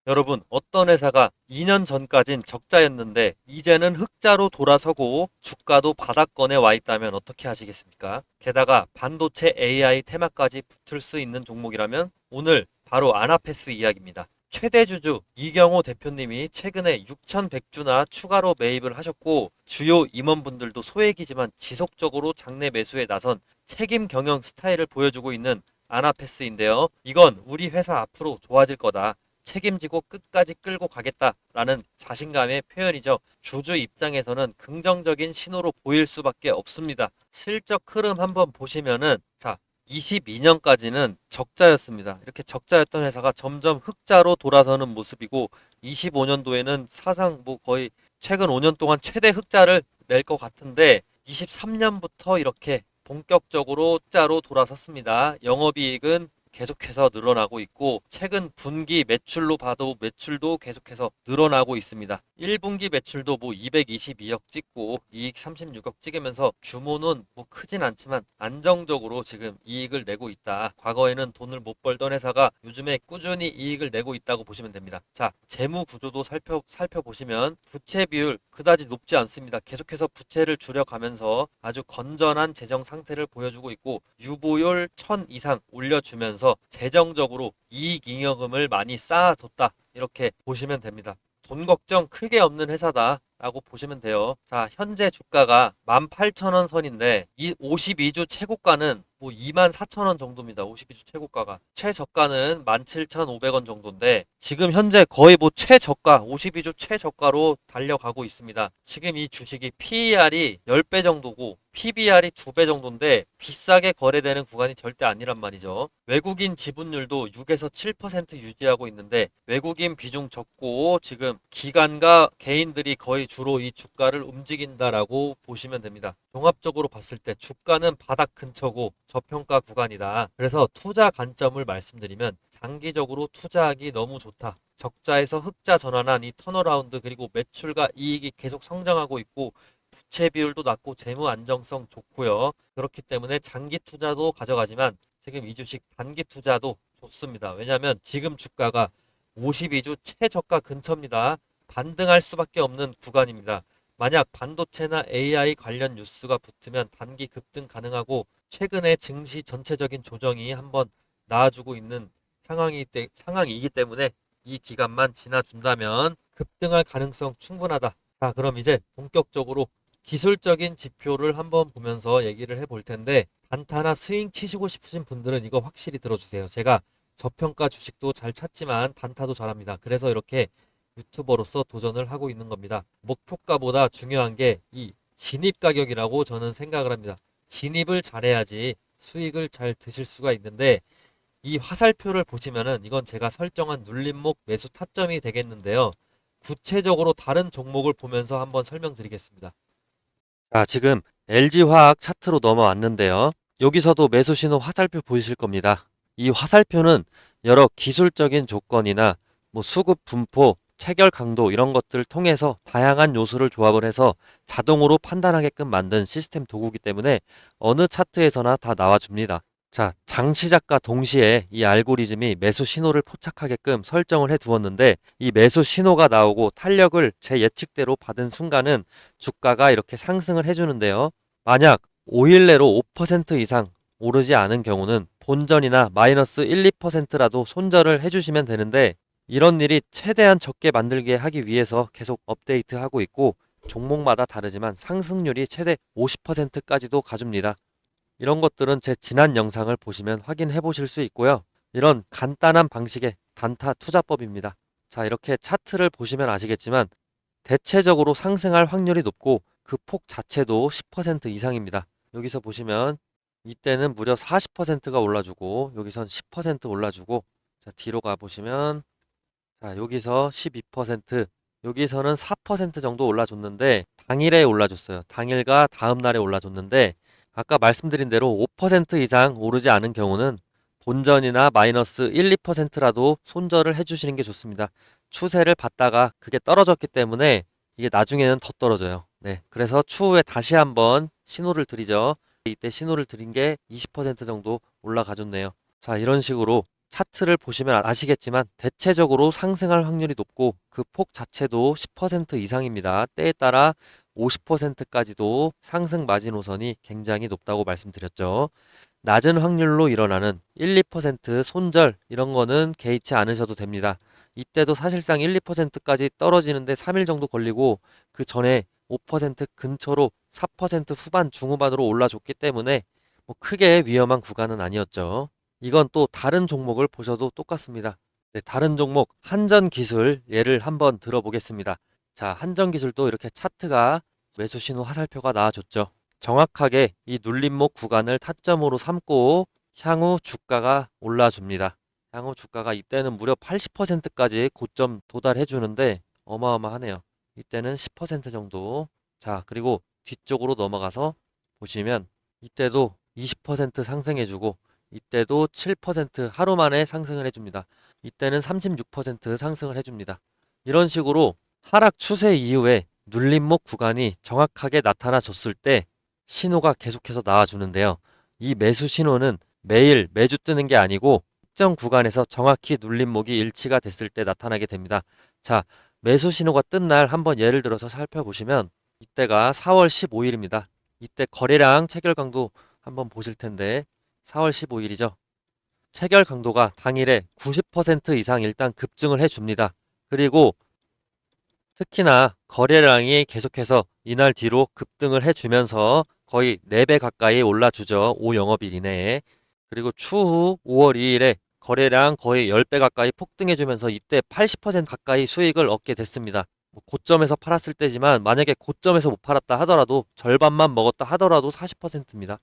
여러분, 어떤 회사가 2년 전까진 적자였는데 이제는 흑자로 돌아서고 주가도 바닥권에 와 있다면 어떻게 하시겠습니까? 게다가 반도체 AI 테마까지 붙을 수 있는 종목이라면 오늘 바로 아나페스 이야기입니다. 최대 주주 이경호 대표님이 최근에 6,100주나 추가로 매입을 하셨고 주요 임원분들도 소액이지만 지속적으로 장내 매수에 나선 책임 경영 스타일을 보여주고 있는 아나페스인데요. 이건 우리 회사 앞으로 좋아질 거다. 책임지고 끝까지 끌고 가겠다라는 자신감의 표현이죠. 주주 입장에서는 긍정적인 신호로 보일 수밖에 없습니다. 실적 흐름 한번 보시면은 22년까지는 적자였습니다. 이렇게 적자였던 회사가 점점 흑자로 돌아서는 모습이고 25년도에는 사상 거의 최근 5년 동안 최대 흑자를 낼 것 같은데 23년부터 이렇게 본격적으로 흑자로 돌아섰습니다. 영업이익은 계속해서 늘어나고 있고 최근 분기 매출로 봐도 매출도 계속해서 늘어나고 있습니다. 1분기 매출도 222억 찍고 이익 36억 찍으면서 규모는 크진 않지만 안정적으로 지금 이익을 내고 있다. 과거에는 돈을 못 벌던 회사가 요즘에 꾸준히 이익을 내고 있다고 보시면 됩니다. 자, 재무 구조도 살펴보시면 부채 비율 그다지 높지 않습니다. 계속해서 부채를 줄여가면서 아주 건전한 재정 상태를 보여주고 있고 유보율 1000 이상 올려주면서 재정적으로 이익 잉여금을 많이 쌓아뒀다. 이렇게 보시면 됩니다. 돈 걱정 크게 없는 회사다. 라고 보시면 돼요. 자, 현재 주가가 18,000원 선인데 이 52주 최고가는 24,000원 정도입니다. 52주 최고가가. 최저가는 17,500원 정도인데 지금 현재 거의 최저가 52주 최저가로 달려가고 있습니다. 지금 이 주식이 PER이 10배 정도고 PBR이 2배 정도인데 비싸게 거래되는 구간이 절대 아니란 말이죠. 외국인 지분율도 6에서 7% 유지하고 있는데 외국인 비중 적고 지금 기관과 개인들이 거의 주로 이 주가를 움직인다라고 보시면 됩니다. 종합적으로 봤을 때 주가는 바닥 근처고 저평가 구간이다. 그래서 투자 관점을 말씀드리면 장기적으로 투자하기 너무 좋다. 적자에서 흑자 전환한 이 턴어라운드 그리고 매출과 이익이 계속 성장하고 있고 부채 비율도 낮고 재무 안정성 좋고요. 그렇기 때문에 장기 투자도 가져가지만 지금 이 주식 단기 투자도 좋습니다. 왜냐하면 지금 주가가 52주 최저가 근처입니다. 반등할 수밖에 없는 구간입니다. 만약 반도체나 AI 관련 뉴스가 붙으면 단기 급등 가능하고 최근에 증시 전체적인 조정이 한번 나와주고 있는 상황이기 때문에 이 기간만 지나준다면 급등할 가능성 충분하다. 자, 그럼 이제 본격적으로 기술적인 지표를 한번 보면서 얘기를 해볼 텐데 단타나 스윙 치시고 싶으신 분들은 이거 확실히 들어주세요. 제가 저평가 주식도 잘 찾지만 단타도 잘합니다. 그래서 이렇게 유튜버로서 도전을 하고 있는 겁니다. 목표가보다 중요한 게 이 진입 가격이라고 저는 생각을 합니다. 진입을 잘해야지 수익을 잘 드실 수가 있는데 이 화살표를 보시면은 이건 제가 설정한 눌림목 매수 타점이 되겠는데요. 구체적으로 다른 종목을 보면서 한번 설명드리겠습니다. 자, 지금 LG화학 차트로 넘어왔는데요. 여기서도 매수 신호 화살표 보이실 겁니다. 이 화살표는 여러 기술적인 조건이나 수급 분포, 체결 강도 이런 것들을 통해서 다양한 요소를 조합을 해서 자동으로 판단하게끔 만든 시스템 도구이기 때문에 어느 차트에서나 다 나와줍니다. 자, 장 시작과 동시에 이 알고리즘이 매수 신호를 포착하게끔 설정을 해 두었는데 이 매수 신호가 나오고 탄력을 제 예측대로 받은 순간은 주가가 이렇게 상승을 해주는데요. 만약 5일 내로 5% 이상 오르지 않은 경우는 본전이나 마이너스 1, 2%라도 손절을 해주시면 되는데 이런 일이 최대한 적게 만들게 하기 위해서 계속 업데이트하고 있고 종목마다 다르지만 상승률이 최대 50%까지도 가줍니다. 이런 것들은 제 지난 영상을 보시면 확인해 보실 수 있고요. 이런 간단한 방식의 단타 투자법입니다. 자, 이렇게 차트를 보시면 아시겠지만 대체적으로 상승할 확률이 높고 그 폭 자체도 10% 이상입니다. 여기서 보시면 이때는 무려 40%가 올라주고 여기선 10% 올라주고 자, 뒤로 가보시면 자, 여기서 12%, 여기서는 4% 정도 올라줬는데 당일에 올라줬어요. 당일과 다음 날에 올라줬는데 아까 말씀드린 대로 5% 이상 오르지 않은 경우는 본전이나 마이너스 1, 2%라도 손절을 해주시는 게 좋습니다. 추세를 봤다가 그게 떨어졌기 때문에 이게 나중에는 더 떨어져요. 네, 그래서 추후에 다시 한번 신호를 드리죠. 이때 신호를 드린 게 20% 정도 올라가줬네요. 자, 이런 식으로 차트를 보시면 아시겠지만 대체적으로 상승할 확률이 높고 그 폭 자체도 10% 이상입니다. 때에 따라 50%까지도 상승 마지노선이 굉장히 높다고 말씀드렸죠. 낮은 확률로 일어나는 1, 2% 손절 이런 거는 개의치 않으셔도 됩니다. 이때도 사실상 1, 2%까지 떨어지는데 3일 정도 걸리고 그 전에 5% 근처로 4% 후반 중후반으로 올라줬기 때문에 뭐 크게 위험한 구간은 아니었죠. 이건 또 다른 종목을 보셔도 똑같습니다. 네, 다른 종목 한전기술 예를 한번 들어보겠습니다. 자, 한전기술도 이렇게 차트가 매수 신호 화살표가 나와줬죠. 정확하게 이 눌림목 구간을 타점으로 삼고 향후 주가가 올라줍니다. 향후 주가가 이때는 무려 80%까지 고점 도달해 주는데 어마어마하네요. 이때는 10% 정도. 자, 그리고 뒤쪽으로 넘어가서 보시면 이때도 20% 상승해 주고 이때도 7% 하루 만에 상승을 해줍니다. 이때는 36% 상승을 해줍니다. 이런 식으로 하락 추세 이후에 눌림목 구간이 정확하게 나타나줬을 때 신호가 계속해서 나와주는데요. 이 매수 신호는 매일 매주 뜨는 게 아니고 특정 구간에서 정확히 눌림목이 일치가 됐을 때 나타나게 됩니다. 자, 매수 신호가 뜬 날 한번 예를 들어서 살펴보시면 이때가 4월 15일입니다. 이때 거래량 체결 강도 한번 보실 텐데 4월 15일이죠. 체결 강도가 당일에 90% 이상 일단 급증을 해줍니다. 그리고 특히나 거래량이 계속해서 이날 뒤로 급등을 해주면서 거의 4배 가까이 올라주죠. 5영업일 이내에. 그리고 추후 5월 2일에 거래량 거의 10배 가까이 폭등해주면서 이때 80% 가까이 수익을 얻게 됐습니다. 고점에서 팔았을 때지만 만약에 고점에서 못 팔았다 하더라도 절반만 먹었다 하더라도 40%입니다.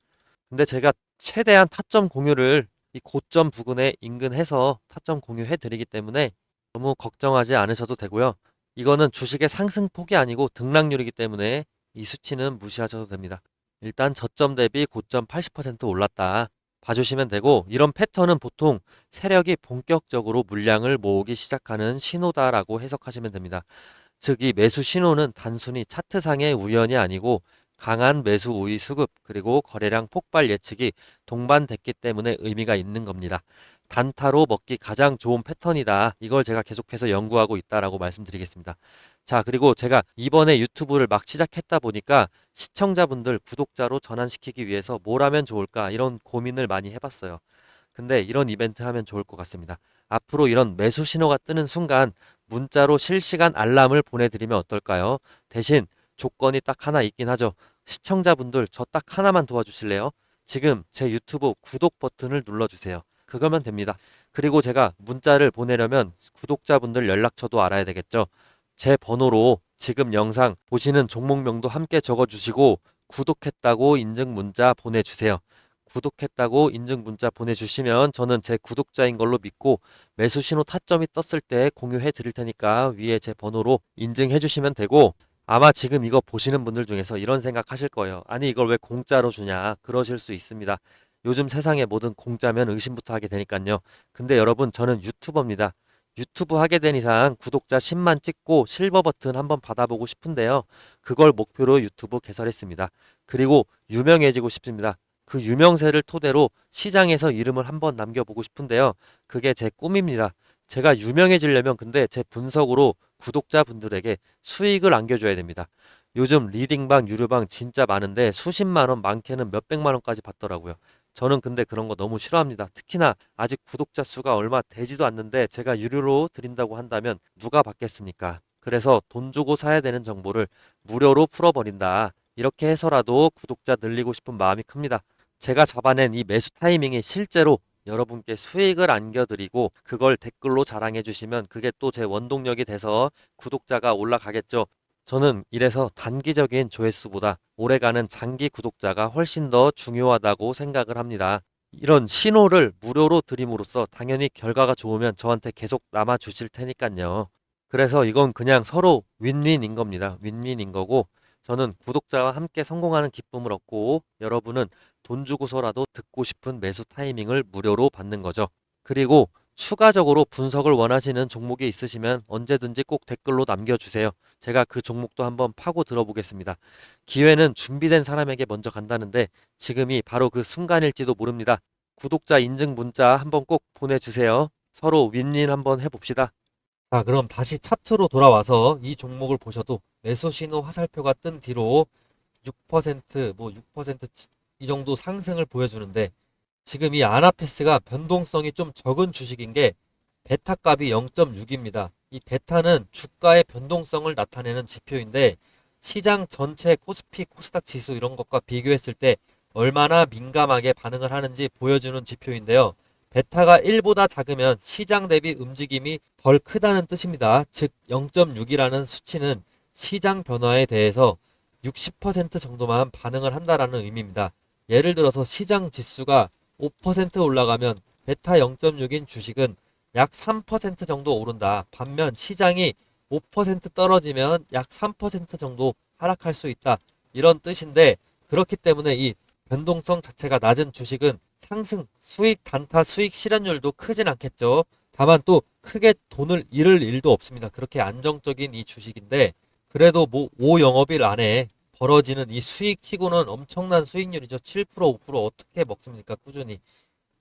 근데 제가 최대한 타점 공유를 이 고점 부근에 인근해서 타점 공유해 드리기 때문에 너무 걱정하지 않으셔도 되고요. 이거는 주식의 상승폭이 아니고 등락률이기 때문에 이 수치는 무시하셔도 됩니다. 일단 저점 대비 고점 80% 올랐다 봐주시면 되고, 이런 패턴은 보통 세력이 본격적으로 물량을 모으기 시작하는 신호다라고 해석하시면 됩니다. 즉 이 매수 신호는 단순히 차트상의 우연이 아니고 강한 매수 우위 수급 그리고 거래량 폭발 예측이 동반됐기 때문에 의미가 있는 겁니다. 단타로 먹기 가장 좋은 패턴이다. 이걸 제가 계속해서 연구하고 있다라고 말씀드리겠습니다. 자, 그리고 제가 이번에 유튜브를 막 시작했다 보니까 시청자분들 구독자로 전환시키기 위해서 뭘 하면 좋을까 이런 고민을 많이 해봤어요. 근데 이런 이벤트 하면 좋을 것 같습니다. 앞으로 이런 매수 신호가 뜨는 순간 문자로 실시간 알람을 보내드리면 어떨까요? 대신 조건이 딱 하나 있긴 하죠. 시청자분들 저 딱 하나만 도와주실래요? 지금 제 유튜브 구독 버튼을 눌러주세요. 그거면 됩니다. 그리고 제가 문자를 보내려면 구독자분들 연락처도 알아야 되겠죠. 제 번호로 지금 영상 보시는 종목명도 함께 적어주시고 구독했다고 인증 문자 보내주세요. 구독했다고 인증 문자 보내주시면 저는 제 구독자인 걸로 믿고 매수 신호 타점이 떴을 때 공유해 드릴 테니까 위에 제 번호로 인증해 주시면 되고, 아마 지금 이거 보시는 분들 중에서 이런 생각 하실 거예요. 아니 이걸 왜 공짜로 주냐 그러실 수 있습니다. 요즘 세상에 뭐든 공짜면 의심부터 하게 되니까요. 근데 여러분 저는 유튜버입니다. 유튜브 하게 된 이상 구독자 10만 찍고 실버 버튼 한번 받아보고 싶은데요. 그걸 목표로 유튜브 개설했습니다. 그리고 유명해지고 싶습니다. 그 유명세를 토대로 시장에서 이름을 한번 남겨보고 싶은데요. 그게 제 꿈입니다. 제가 유명해지려면 근데 제 분석으로 구독자분들에게 수익을 안겨줘야 됩니다. 요즘 리딩방, 유료방 진짜 많은데 수십만 원, 많게는 몇백만 원까지 받더라고요. 저는 근데 그런 거 너무 싫어합니다. 특히나 아직 구독자 수가 얼마 되지도 않는데 제가 유료로 드린다고 한다면 누가 받겠습니까? 그래서 돈 주고 사야 되는 정보를 무료로 풀어버린다. 이렇게 해서라도 구독자 늘리고 싶은 마음이 큽니다. 제가 잡아낸 이 매수 타이밍이 실제로 여러분께 수익을 안겨드리고 그걸 댓글로 자랑해 주시면 그게 또 제 원동력이 돼서 구독자가 올라가겠죠. 저는 이래서 단기적인 조회수보다 오래가는 장기 구독자가 훨씬 더 중요하다고 생각을 합니다. 이런 신호를 무료로 드림으로써 당연히 결과가 좋으면 저한테 계속 남아 주실 테니까요. 그래서 이건 그냥 서로 윈윈인 겁니다. 윈윈인 거고, 저는 구독자와 함께 성공하는 기쁨을 얻고 여러분은 돈 주고서라도 듣고 싶은 매수 타이밍을 무료로 받는 거죠. 그리고 추가적으로 분석을 원하시는 종목이 있으시면 언제든지 꼭 댓글로 남겨주세요. 제가 그 종목도 한번 파고 들어보겠습니다. 기회는 준비된 사람에게 먼저 간다는데 지금이 바로 그 순간일지도 모릅니다. 구독자 인증 문자 한번 꼭 보내주세요. 서로 윈윈 한번 해봅시다. 자, 그럼 다시 차트로 돌아와서 이 종목을 보셔도 매수 신호 화살표가 뜬 뒤로 6%, 6%이 정도 상승을 보여주는데, 지금 이 아나페스가 변동성이 좀 적은 주식인 게 베타 값이 0.6입니다. 이 베타는 주가의 변동성을 나타내는 지표인데, 시장 전체 코스피, 코스닥 지수 이런 것과 비교했을 때 얼마나 민감하게 반응을 하는지 보여주는 지표인데요. 베타가 1보다 작으면 시장 대비 움직임이 덜 크다는 뜻입니다. 즉 0.6이라는 수치는 시장 변화에 대해서 60% 정도만 반응을 한다라는 의미입니다. 예를 들어서 시장 지수가 5% 올라가면 베타 0.6인 주식은 약 3% 정도 오른다. 반면 시장이 5% 떨어지면 약 3% 정도 하락할 수 있다. 이런 뜻인데, 그렇기 때문에 이 변동성 자체가 낮은 주식은 상승, 수익 단타, 수익 실현율도 크진 않겠죠. 다만 또 크게 돈을 잃을 일도 없습니다. 그렇게 안정적인 이 주식인데, 그래도 뭐 5영업일 안에 벌어지는 이 수익치고는 엄청난 수익률이죠. 7%, 5% 어떻게 먹습니까? 꾸준히.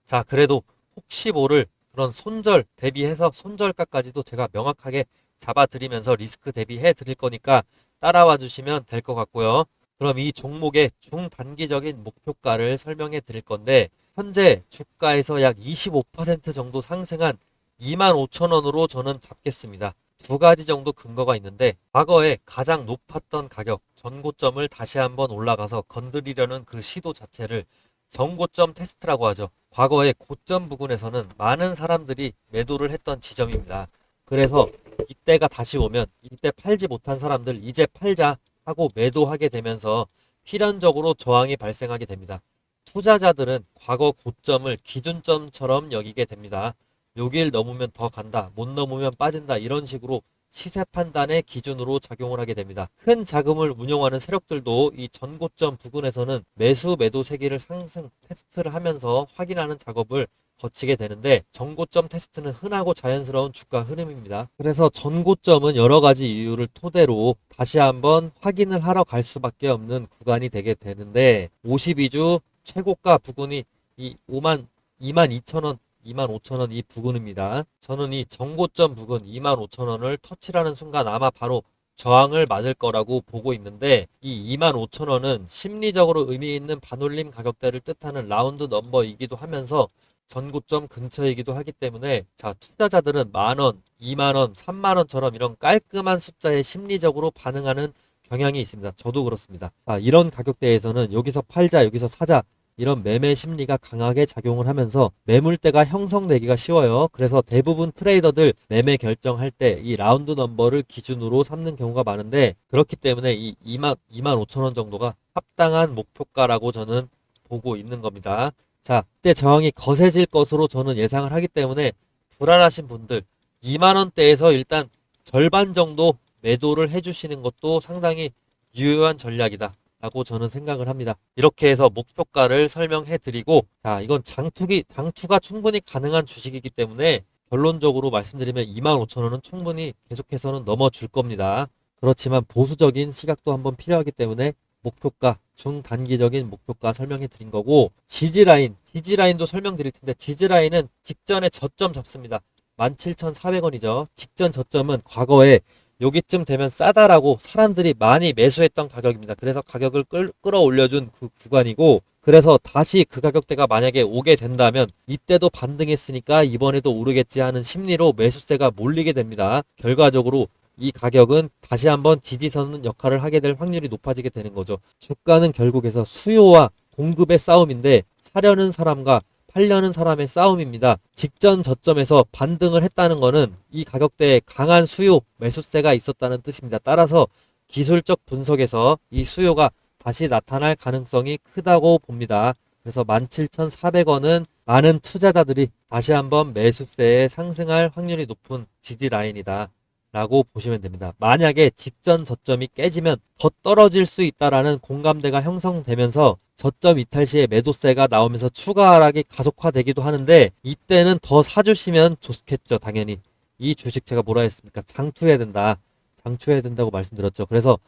자, 그래도 혹시 모를 그런 손절 대비해서 손절가까지도 제가 명확하게 잡아드리면서 리스크 대비해 드릴 거니까 따라와 주시면 될 것 같고요. 그럼 이 종목의 중단기적인 목표가를 설명해 드릴 건데, 현재 주가에서 약 25% 정도 상승한 25,000원으로 저는 잡겠습니다. 두 가지 정도 근거가 있는데, 과거에 가장 높았던 가격, 전고점을 다시 한번 올라가서 건드리려는 그 시도 자체를 전고점 테스트라고 하죠. 과거의 고점 부근에서는 많은 사람들이 매도를 했던 지점입니다. 그래서 이때가 다시 오면 이때 팔지 못한 사람들 이제 팔자 하고 매도하게 되면서 필연적으로 저항이 발생하게 됩니다. 투자자들은 과거 고점을 기준점처럼 여기게 됩니다. 여길 넘으면 더 간다, 못 넘으면 빠진다, 이런 식으로 시세 판단의 기준으로 작용을 하게 됩니다. 큰 자금을 운용하는 세력들도 이 전고점 부근에서는 매수 매도 세기를 상승 테스트를 하면서 확인하는 작업을 거치게 되는데, 전고점 테스트는 흔하고 자연스러운 주가 흐름입니다. 그래서 전고점은 여러 가지 이유를 토대로 다시 한번 확인을 하러 갈 수밖에 없는 구간이 되게 되는데, 52주 최고가 부근이 이 22,000원 25,000원 이 부근입니다. 저는 이 전고점 부근 25,000원을 터치라는 순간 아마 바로 저항을 맞을 거라고 보고 있는데, 이 25,000원은 심리적으로 의미 있는 반올림 가격대를 뜻하는 라운드 넘버이기도 하면서 전고점 근처이기도 하기 때문에, 자, 투자자들은 만원, 2만원, 3만원처럼 이런 깔끔한 숫자에 심리적으로 반응하는 경향이 있습니다. 저도 그렇습니다. 자, 이런 가격대에서는 여기서 팔자, 여기서 사자, 이런 매매 심리가 강하게 작용을 하면서 매물대가 형성되기가 쉬워요. 그래서 대부분 트레이더들 매매 결정할 때 이 라운드 넘버를 기준으로 삼는 경우가 많은데, 그렇기 때문에 이 25,000원 정도가 합당한 목표가라고 저는 보고 있는 겁니다. 자, 이때 저항이 거세질 것으로 저는 예상을 하기 때문에 불안하신 분들 2만원대에서 일단 절반 정도 매도를 해주시는 것도 상당히 유효한 전략이다 라고 저는 생각을 합니다. 이렇게 해서 목표가를 설명해 드리고, 자, 이건 장투가 충분히 가능한 주식이기 때문에 결론적으로 말씀드리면 25,000원은 충분히 계속해서는 넘어줄 겁니다. 그렇지만 보수적인 시각도 한번 필요하기 때문에 목표가, 중단기적인 목표가 설명해 드린 거고, 지지라인도 설명드릴 텐데, 지지라인은 직전에 저점 잡습니다. 17,400원이죠. 직전 저점은 과거에 여기쯤 되면 싸다라고 사람들이 많이 매수했던 가격입니다. 그래서 가격을 끌어올려준 그 구간이고, 그래서 다시 그 가격대가 만약에 오게 된다면 이때도 반등했으니까 이번에도 오르겠지 하는 심리로 매수세가 몰리게 됩니다. 결과적으로 이 가격은 다시 한번 지지선 역할을 하게 될 확률이 높아지게 되는 거죠. 주가는 결국에서 수요와 공급의 싸움인데, 사려는 사람과 팔려는 사람의 싸움입니다. 직전 저점에서 반등을 했다는 것은 이 가격대에 강한 수요, 매수세가 있었다는 뜻입니다. 따라서 기술적 분석에서 이 수요가 다시 나타날 가능성이 크다고 봅니다. 그래서 17,400원은 많은 투자자들이 다시 한번 매수세에 상승할 확률이 높은 지지 라인이다 라고 보시면 됩니다. 만약에 직전 저점이 깨지면 더 떨어질 수 있다라는 공감대가 형성되면서 저점 이탈 시에 매도세가 나오면서 추가 하락이 가속화되기도 하는데, 이때는 더 사주시면 좋겠죠. 당연히 이 주식 제가 뭐라 했습니까? 장투해야 된다고 말씀드렸죠. 그래서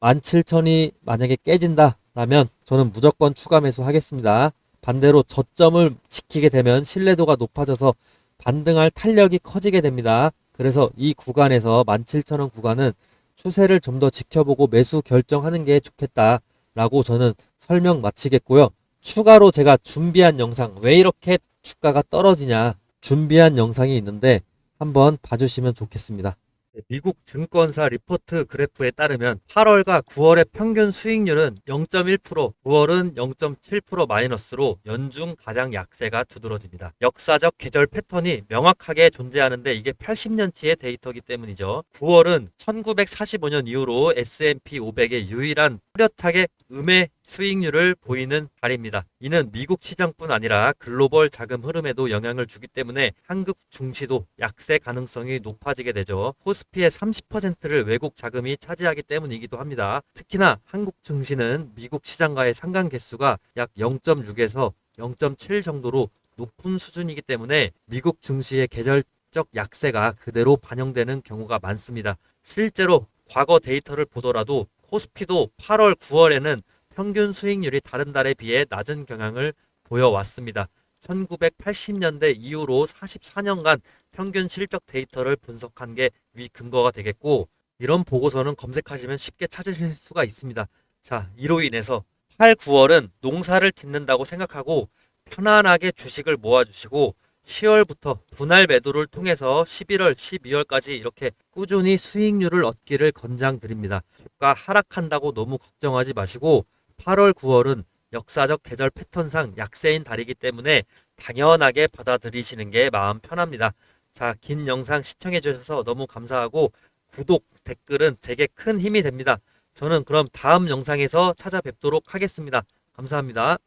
17,000이 만약에 깨진다라면 저는 무조건 추가 매수 하겠습니다. 반대로 저점을 지키게 되면 신뢰도가 높아져서 반등할 탄력이 커지게 됩니다. 그래서 이 구간에서 17,000원 구간은 추세를 좀 더 지켜보고 매수 결정하는 게 좋겠다라고 저는 설명 마치겠고요. 추가로 제가 준비한 영상, 왜 이렇게 주가가 떨어지냐 준비한 영상이 있는데 한번 봐주시면 좋겠습니다. 미국 증권사 리포트 그래프에 따르면 8월과 9월의 평균 수익률은 0.1%, 9월은 0.7% 마이너스로 연중 가장 약세가 두드러집니다. 역사적 계절 패턴이 명확하게 존재하는데 이게 80년치의 데이터이기 때문이죠. 9월은 1945년 이후로 S&P 500의 유일한 뚜렷하게 음의 수익률을 보이는 달입니다. 이는 미국 시장뿐 아니라 글로벌 자금 흐름에도 영향을 주기 때문에 한국 증시도 약세 가능성이 높아지게 되죠. 코스피의 30%를 외국 자금이 차지하기 때문이기도 합니다. 특히나 한국 증시는 미국 시장과의 상관 개수가 약 0.6에서 0.7 정도로 높은 수준이기 때문에 미국 증시의 계절적 약세가 그대로 반영되는 경우가 많습니다. 실제로 과거 데이터를 보더라도 코스피도 8월, 9월에는 평균 수익률이 다른 달에 비해 낮은 경향을 보여왔습니다. 1980년대 이후로 44년간 평균 실적 데이터를 분석한 게 위 근거가 되겠고, 이런 보고서는 검색하시면 쉽게 찾으실 수가 있습니다. 자, 이로 인해서 8, 9월은 농사를 짓는다고 생각하고 편안하게 주식을 모아주시고 10월부터 분할 매도를 통해서 11월, 12월까지 이렇게 꾸준히 수익률을 얻기를 권장드립니다. 주가 하락한다고 너무 걱정하지 마시고 8월, 9월은 역사적 계절 패턴상 약세인 달이기 때문에 당연하게 받아들이시는 게 마음 편합니다. 자, 긴 영상 시청해 주셔서 너무 감사하고 구독, 댓글은 제게 큰 힘이 됩니다. 저는 그럼 다음 영상에서 찾아뵙도록 하겠습니다. 감사합니다.